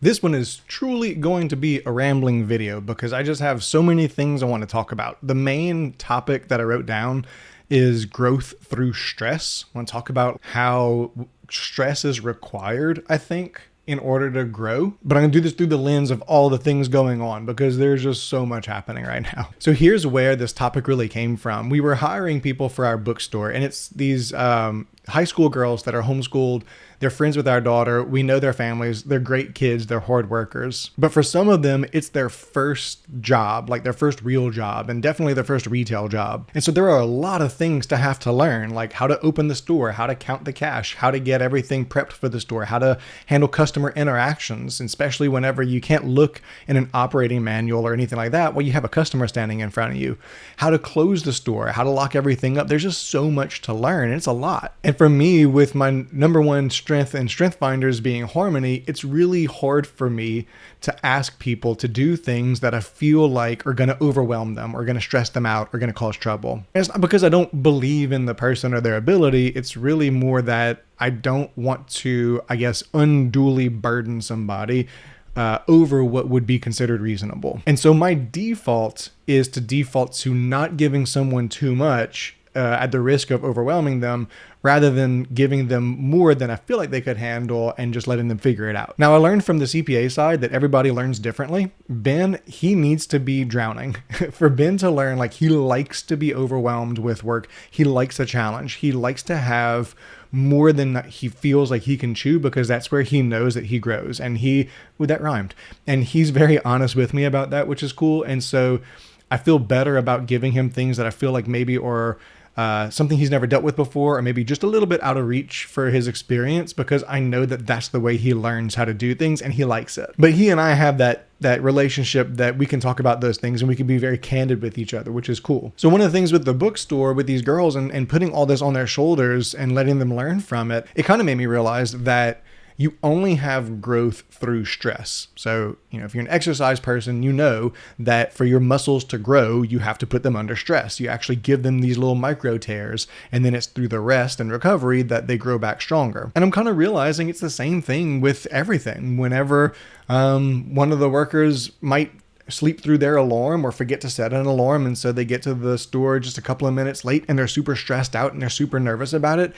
This one is truly going to be a rambling video because I just have so many things I want to talk about. The main topic that I wrote down is growth through stress. I want to talk about how stress is required, I think, in order to grow. But I'm going to do this through the lens of all the things going on because there's just so much happening right now. So here's where this topic really came from. We were hiring people for our bookstore, and it's these high school girls that are homeschooled. They're friends with our daughter. We know their families. They're great kids. They're hard workers. But for some of them, it's their first job, like their first real job, and definitely their first retail job. And so there are a lot of things to have to learn, like how to open the store, how to count the cash, how to get everything prepped for the store, how to handle customer interactions, especially whenever you can't look in an operating manual or anything like that. Well, you have a customer standing in front of you. How to close the store, how to lock everything up. There's just so much to learn. It's a lot. And for me, with my number one strength and strength finders being harmony, it's really hard for me to ask people to do things that I feel like are going to overwhelm them or going to stress them out or going to cause trouble. And it's not because I don't believe in the person or their ability. It's really more that I don't want to, I guess, unduly burden somebody over what would be considered reasonable. And so my default is to default to not giving someone too much at the risk of overwhelming them, rather than giving them more than I feel like they could handle and just letting them figure it out. Now, I learned from the CPA side that everybody learns differently. Ben, he needs to be drowning. For Ben to learn, like, he likes to be overwhelmed with work. He likes a challenge. He likes to have more than he feels like he can chew, because that's where he knows that he grows. And that rhymed. And he's very honest with me about that, which is cool. And so I feel better about giving him things that I feel like maybe are something he's never dealt with before, or maybe just a little bit out of reach for his experience, because I know that that's the way he learns how to do things and he likes it. But he and I have that relationship that we can talk about those things and we can be very candid with each other, which is cool. So one of the things with the bookstore, with these girls and putting all this on their shoulders and letting them learn from it, it kind of made me realize that you only have growth through stress. So, if you're an exercise person, you know that for your muscles to grow, you have to put them under stress. You actually give them these little micro tears, and then it's through the rest and recovery that they grow back stronger. And I'm kind of realizing it's the same thing with everything. Whenever one of the workers might sleep through their alarm or forget to set an alarm, and so they get to the store just a couple of minutes late and they're super stressed out and they're super nervous about it,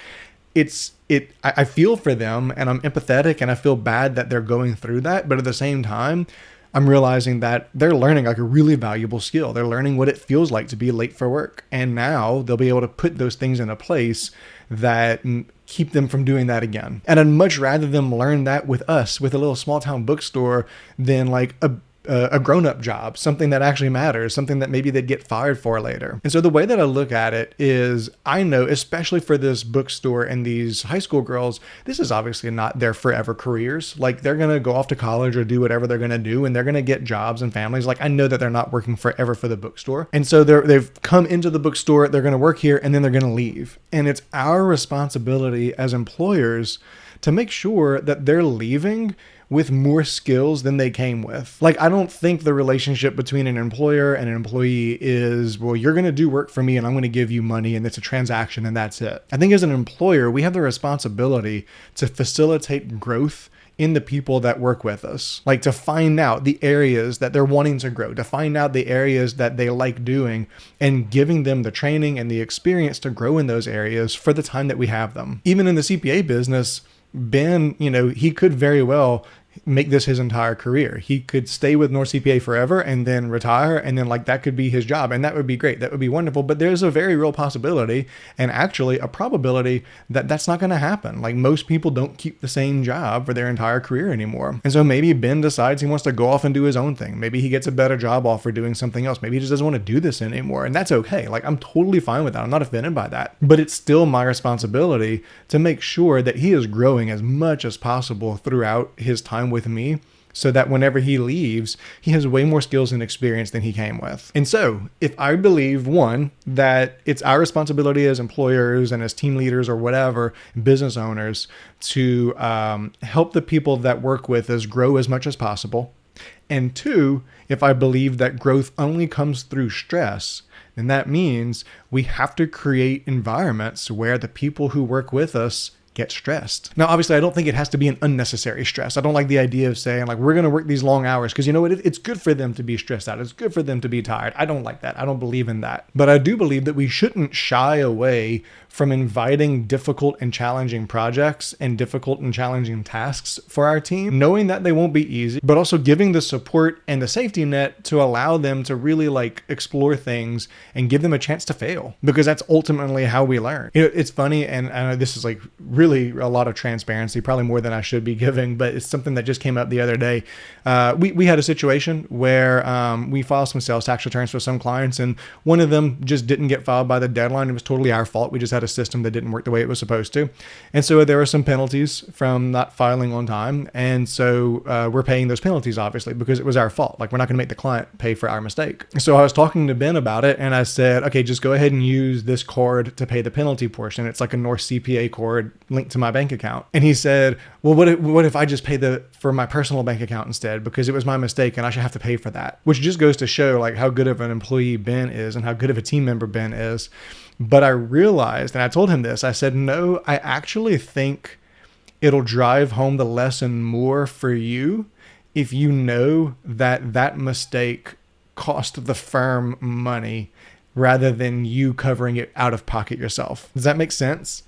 I feel for them and I'm empathetic and I feel bad that they're going through that. But at the same time, I'm realizing that they're learning like a really valuable skill. They're learning what it feels like to be late for work. And now they'll be able to put those things into place that keep them from doing that again. And I'd much rather them learn that with us, with a little small town bookstore, than like a grown-up job, something that actually matters, something that maybe they'd get fired for later. And so the way that I look at it is, I know, especially for this bookstore and these high school girls, this is obviously not their forever careers. Like, they're going to go off to college or do whatever they're going to do, and they're going to get jobs and families. Like, I know that they're not working forever for the bookstore. And so they've come into the bookstore, they're going to work here, and then they're going to leave. And it's our responsibility as employers to make sure that they're leaving with more skills than they came with. Like, I don't think the relationship between an employer and an employee is, well, you're going to do work for me and I'm going to give you money and it's a transaction and that's it. I think as an employer, we have the responsibility to facilitate growth in the people that work with us, like to find out the areas that they're wanting to grow, to find out the areas that they like doing, and giving them the training and the experience to grow in those areas for the time that we have them. Even in the CPA business, Ben, he could very well make this his entire career. He could stay with North CPA forever and then retire, and then that could be his job, and that would be great. That would be wonderful. But there's a very real possibility, and actually a probability, that that's not going to happen. Like, most people don't keep the same job for their entire career anymore. And so maybe Ben decides he wants to go off and do his own thing. Maybe he gets a better job offer doing something else. Maybe he just doesn't want to do this anymore, and that's okay. Like, I'm totally fine with that. I'm not offended by that. But it's still my responsibility to make sure that he is growing as much as possible throughout his time with me, so that whenever he leaves, he has way more skills and experience than he came with. And so if I believe, one, that it's our responsibility as employers and as team leaders or whatever, business owners, to help the people that work with us grow as much as possible. And two, if I believe that growth only comes through stress, then that means we have to create environments where the people who work with us get stressed. Now, obviously, I don't think it has to be an unnecessary stress. I don't like the idea of saying like, we're going to work these long hours because you know what? It's good for them to be stressed out. It's good for them to be tired. I don't like that. I don't believe in that. But I do believe that we shouldn't shy away from inviting difficult and challenging projects and difficult and challenging tasks for our team, knowing that they won't be easy, but also giving the support and the safety net to allow them to really like explore things and give them a chance to fail, because that's ultimately how we learn. You know, it's funny, and I know this is like really a lot of transparency, probably more than I should be giving, but it's something that just came up the other day. We had a situation where we filed some sales tax returns for some clients, and one of them just didn't get filed by the deadline. It was totally our fault. We just had a system that didn't work the way it was supposed to. And so there were some penalties from not filing on time. And so we're paying those penalties, obviously, because it was our fault. Like, we're not going to make the client pay for our mistake. So I was talking to Ben about it, and I said, okay, just go ahead and use this card to pay the penalty portion. It's like a North CPA card linked to my bank account. And he said, well, what if I just pay for my personal bank account instead, because it was my mistake and I should have to pay for that? Which just goes to show like how good of an employee Ben is and how good of a team member Ben is. But I realized, and I told him this, I said, no, I actually think it'll drive home the lesson more for you if you know that that mistake cost the firm money rather than you covering it out of pocket yourself. Does that make sense?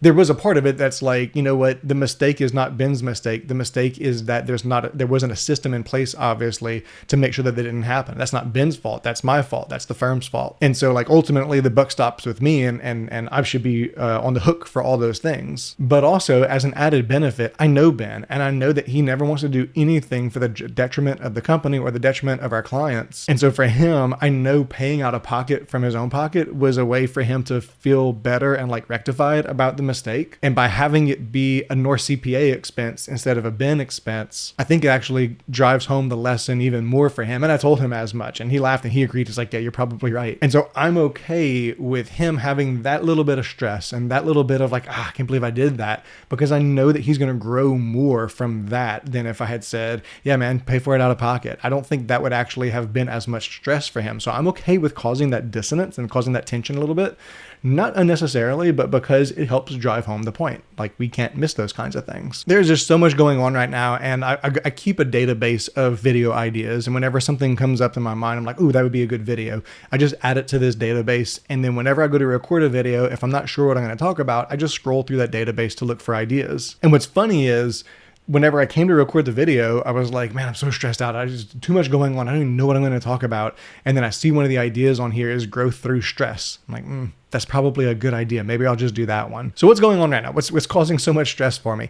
There was a part of it that's like, you know what, the mistake is not Ben's mistake. The mistake is that there wasn't a system in place, obviously, to make sure that that didn't happen. That's not Ben's fault. That's my fault. That's the firm's fault. And so like ultimately the buck stops with me, and I should be on the hook for all those things. But also as an added benefit, I know Ben, and I know that he never wants to do anything for the detriment of the company or the detriment of our clients. And so for him, I know paying out of pocket from his own pocket was a way for him to feel better and like rectified about the mistake. And by having it be a North CPA expense instead of a Ben expense, I think it actually drives home the lesson even more for him. And I told him as much, and he laughed and he agreed. He's like, yeah, you're probably right. And so I'm okay with him having that little bit of stress and that little bit of like, I can't believe I did that, because I know that he's going to grow more from that than if I had said, yeah, man, pay for it out of pocket. I don't think that would actually have been as much stress for him. So I'm okay with causing that dissonance and causing that tension a little bit. Not unnecessarily, but because it helps drive home the point. Like, we can't miss those kinds of things. There's just so much going on right now, and I keep a database of video ideas, and whenever something comes up in my mind, I'm like, ooh, that would be a good video. I just add it to this database, and then whenever I go to record a video, if I'm not sure what I'm going to talk about, I just scroll through that database to look for ideas. And what's funny is, whenever I came to record the video, I was like, man, I'm so stressed out. I just too much going on. I don't even know what I'm going to talk about. And then I see one of the ideas on here is growth through stress. I'm like, that's probably a good idea. Maybe I'll just do that one. So what's going on right now? What's causing so much stress for me?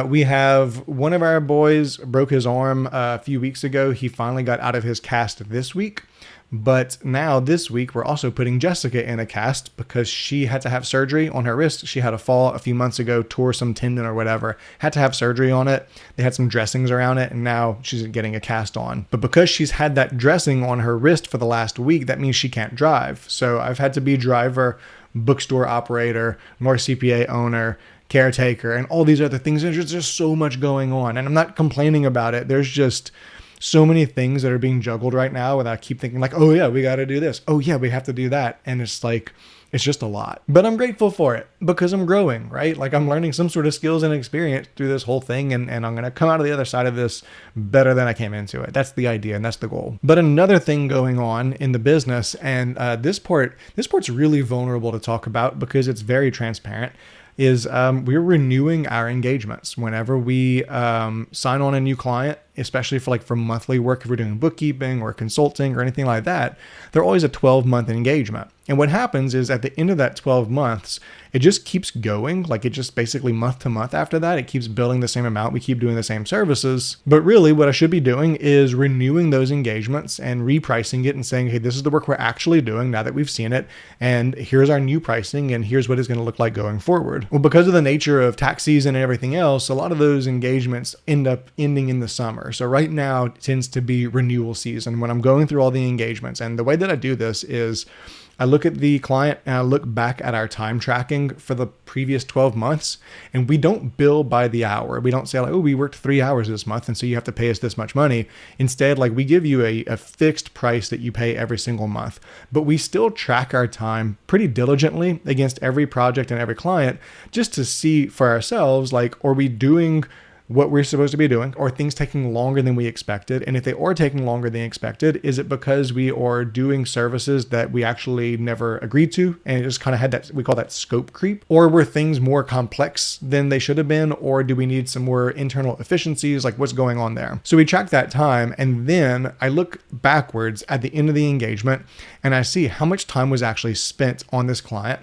We have one of our boys broke his arm a few weeks ago. He finally got out of his cast this week. But now this week, we're also putting Jessica in a cast because she had to have surgery on her wrist. She had a fall a few months ago, tore some tendon or whatever, had to have surgery on it. They had some dressings around it, and now she's getting a cast on. But because she's had that dressing on her wrist for the last week, that means she can't drive. So I've had to be driver, bookstore operator, North CPA owner, caretaker, and all these other things. There's just so much going on, and I'm not complaining about it. There's just so many things that are being juggled right now, and I keep thinking like, oh yeah, we got to do this. Oh yeah, we have to do that. And it's like, it's just a lot, but I'm grateful for it because I'm growing, right? Like, I'm learning some sort of skills and experience through this whole thing. And I'm going to come out of the other side of this better than I came into it. That's the idea. And that's the goal. But another thing going on in the business, and this part's really vulnerable to talk about because it's very transparent, is we're renewing our engagements. Whenever we sign on a new client, especially for monthly work, if we're doing bookkeeping or consulting or anything like that, they're always a 12-month engagement. And what happens is at the end of that 12 months, it just keeps going. Like, it just basically month to month after that, it keeps billing the same amount. We keep doing the same services. But really what I should be doing is renewing those engagements and repricing it and saying, hey, this is the work we're actually doing now that we've seen it. And here's our new pricing. And here's what it's going to look like going forward. Well, because of the nature of tax season and everything else, a lot of those engagements end up ending in the summer. So right now it tends to be renewal season when I'm going through all the engagements. And the way that I do this is I look at the client and I look back at our time tracking for the previous 12 months, and we don't bill by the hour. We don't say like, oh, we worked 3 hours this month, and so you have to pay us this much money. Instead, like we give you a fixed price that you pay every single month, but we still track our time pretty diligently against every project and every client just to see for ourselves, like, are we doing what we're supposed to be doing, or things taking longer than we expected? And if they are taking longer than expected, is it because we are doing services that we actually never agreed to and it just kind of had that, we call that scope creep? Or were things more complex than they should have been? Or do we need some more internal efficiencies? Like, what's going on there? So we track that time, and then I look backwards at the end of the engagement and I see how much time was actually spent on this client.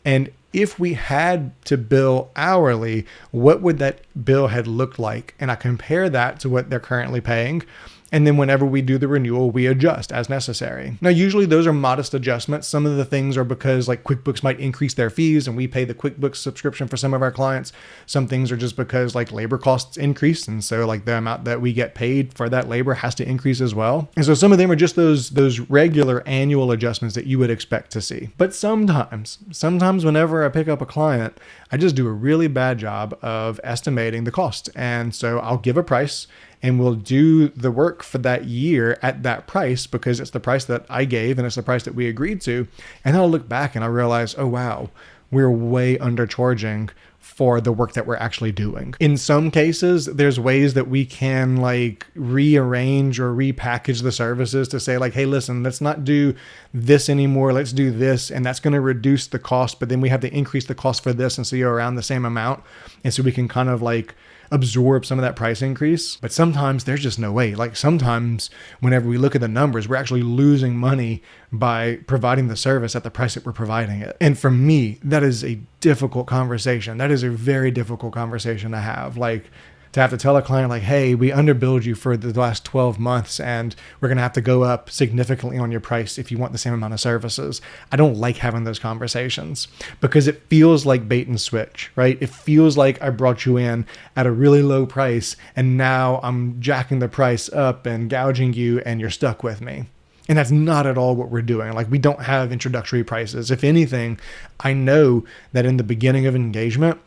And if we had to bill hourly, what would that bill had looked like? And I compare that to what they're currently paying. And then whenever we do the renewal, we adjust as necessary. Now, usually those are modest adjustments. Some of the things are because like QuickBooks might increase their fees and we pay the QuickBooks subscription for some of our clients. Some things are just because like labor costs increase. And so like the amount that we get paid for that labor has to increase as well. And so some of them are just those regular annual adjustments that you would expect to see. But sometimes whenever I pick up a client, I just do a really bad job of estimating the cost. And so I'll give a price and we'll do the work for that year at that price because it's the price that I gave and it's the price that we agreed to. And then I'll look back and I'll realize, oh, wow, we're way undercharging for the work that we're actually doing. In some cases, there's ways that we can like rearrange or repackage the services to say like, hey, listen, let's not do this anymore. Let's do this. And that's going to reduce the cost, but then we have to increase the cost for this. And so you're around the same amount. And so we can kind of like absorb some of that price increase. But sometimes there's just no way. Like sometimes whenever we look at the numbers, we're actually losing money by providing the service at the price that we're providing it. And for me, that is a difficult conversation. That is a very difficult conversation to have. Like to have to tell a client like, hey, we underbilled you for the last 12 months and we're going to have to go up significantly on your price if you want the same amount of services. I don't like having those conversations because it feels like bait and switch, right? It feels like I brought you in at a really low price and now I'm jacking the price up and gouging you and you're stuck with me. And that's not at all what we're doing. Like we don't have introductory prices. If anything, I know that in the beginning of engagement,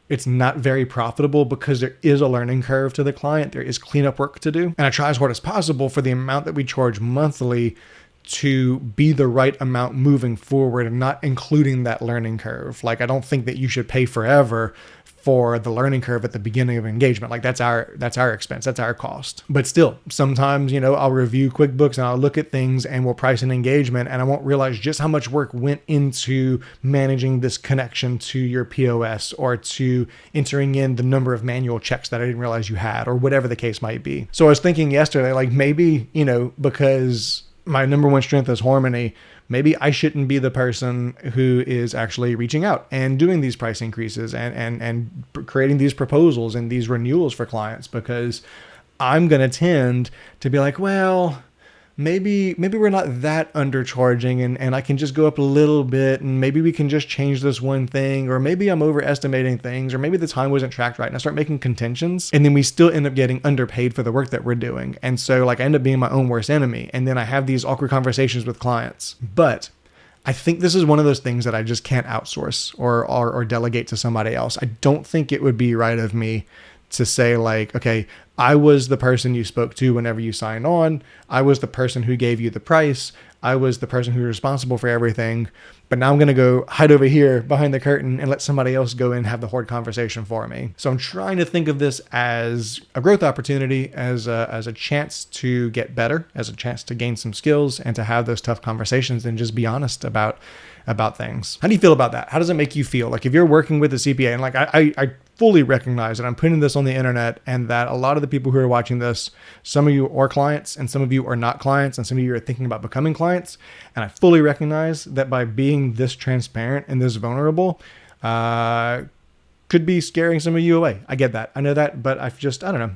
it's not very profitable because there is a learning curve to the client. There is cleanup work to do. And I try as hard as possible for the amount that we charge monthly to be the right amount moving forward and not including that learning curve. Like I don't think that you should pay forever for the learning curve at the beginning of engagement. Like that's our expense, that's our cost. But still, sometimes, I'll review QuickBooks and I'll look at things and we'll price an engagement and I won't realize just how much work went into managing this connection to your POS or to entering in the number of manual checks that I didn't realize you had or whatever the case might be. So I was thinking yesterday, like maybe, because my number one strength is harmony, maybe I shouldn't be the person who is actually reaching out and doing these price increases and creating these proposals and these renewals for clients, because I'm going to tend to be like, well, maybe we're not that undercharging and I can just go up a little bit and maybe we can just change this one thing, or maybe I'm overestimating things, or maybe the time wasn't tracked right, and I start making contentions and then we still end up getting underpaid for the work that we're doing. And so like I end up being my own worst enemy, and then I have these awkward conversations with clients. But I think this is one of those things that I just can't outsource or delegate to somebody else. I don't think it would be right of me to say like, okay, I was the person you spoke to whenever you signed on. I was the person who gave you the price. I was the person who was responsible for everything. But now I'm going to go hide over here behind the curtain and let somebody else go in and have the hard conversation for me. So I'm trying to think of this as a growth opportunity, as a chance to get better, as a chance to gain some skills and to have those tough conversations and just be honest about things. How do you feel about that? How does it make you feel? Like if you're working with a CPA, and like I fully recognize that I'm putting this on the internet and that a lot of the people who are watching this, some of you are clients and some of you are not clients and some of you are thinking about becoming clients. And I fully recognize that by being this transparent and this vulnerable, could be scaring some of you away. I get that. I know that, but I don't know.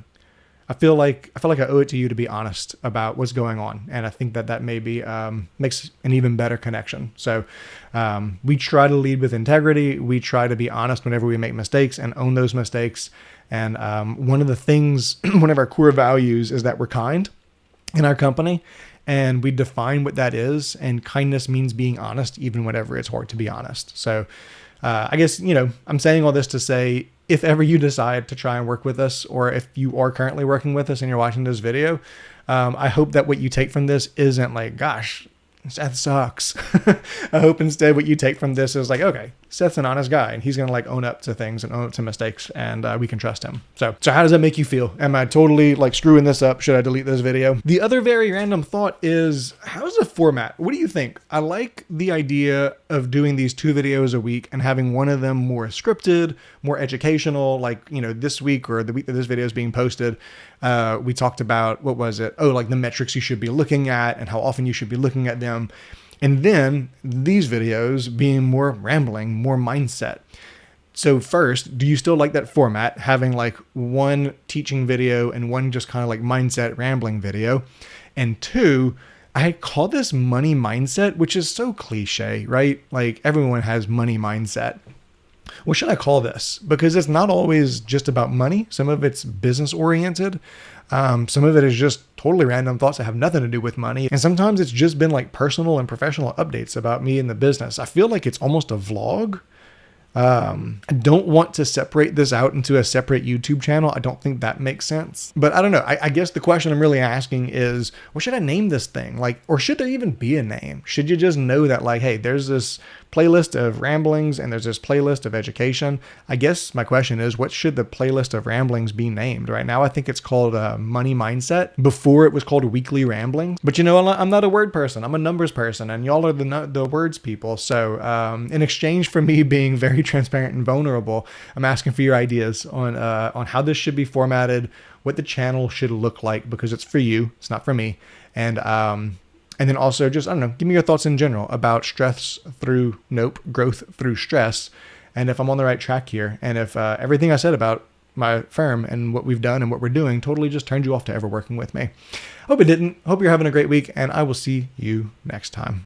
I feel like I owe it to you to be honest about what's going on. And I think that maybe makes an even better connection. So we try to lead with integrity. We try to be honest whenever we make mistakes and own those mistakes. And one of the things, one of our core values is that we're kind in our company. and we define what that is. And kindness means being honest, even whenever it's hard to be honest. So I guess, I'm saying all this to say, if ever you decide to try and work with us, or if you are currently working with us and you're watching this video, I hope that what you take from this isn't like, gosh, Seth sucks. I hope instead what you take from this is like, okay, Seth's an honest guy and he's going to like own up to things and own up to mistakes, and we can trust him. So how does that make you feel? Am I totally like screwing this up? Should I delete this video? The other very random thought is, how's the format? What do you think? I like the idea of doing these 2 videos a week and having one of them more scripted, more educational, like, this week or the week that this video is being posted. We talked about, what was it? Oh, like the metrics you should be looking at and how often you should be looking at them. And then these videos being more rambling, more mindset. So first, do you still like that format, having like one teaching video and one just kind of like mindset rambling video? And 2, I call this money mindset, which is so cliche, right? Like everyone has money mindset. What should I call this? Because it's not always just about money. Some of it's business oriented. Some of it is just totally random thoughts that have nothing to do with money. And sometimes it's just been like personal and professional updates about me and the business. I feel like it's almost a vlog. I don't want to separate this out into a separate YouTube channel. I don't think that makes sense. But I don't know. I guess the question I'm really asking is, what should I name this thing? Like, or should there even be a name? Should you just know that like, hey, there's this playlist of ramblings and there's this playlist of education? I guess my question is, what should the playlist of ramblings be named? Right now, I think it's called Money Mindset. Before it was called Weekly Ramblings. But I'm not a word person. I'm a numbers person, and y'all are the words people. So in exchange for me being very transparent and vulnerable, I'm asking for your ideas on how this should be formatted, what the channel should look like, because it's for you, it's not for me. And then also just, I don't know, give me your thoughts in general about growth through stress. And if I'm on the right track here, and if everything I said about my firm and what we've done and what we're doing totally just turned you off to ever working with me. Hope it didn't. Hope you're having a great week, and I will see you next time.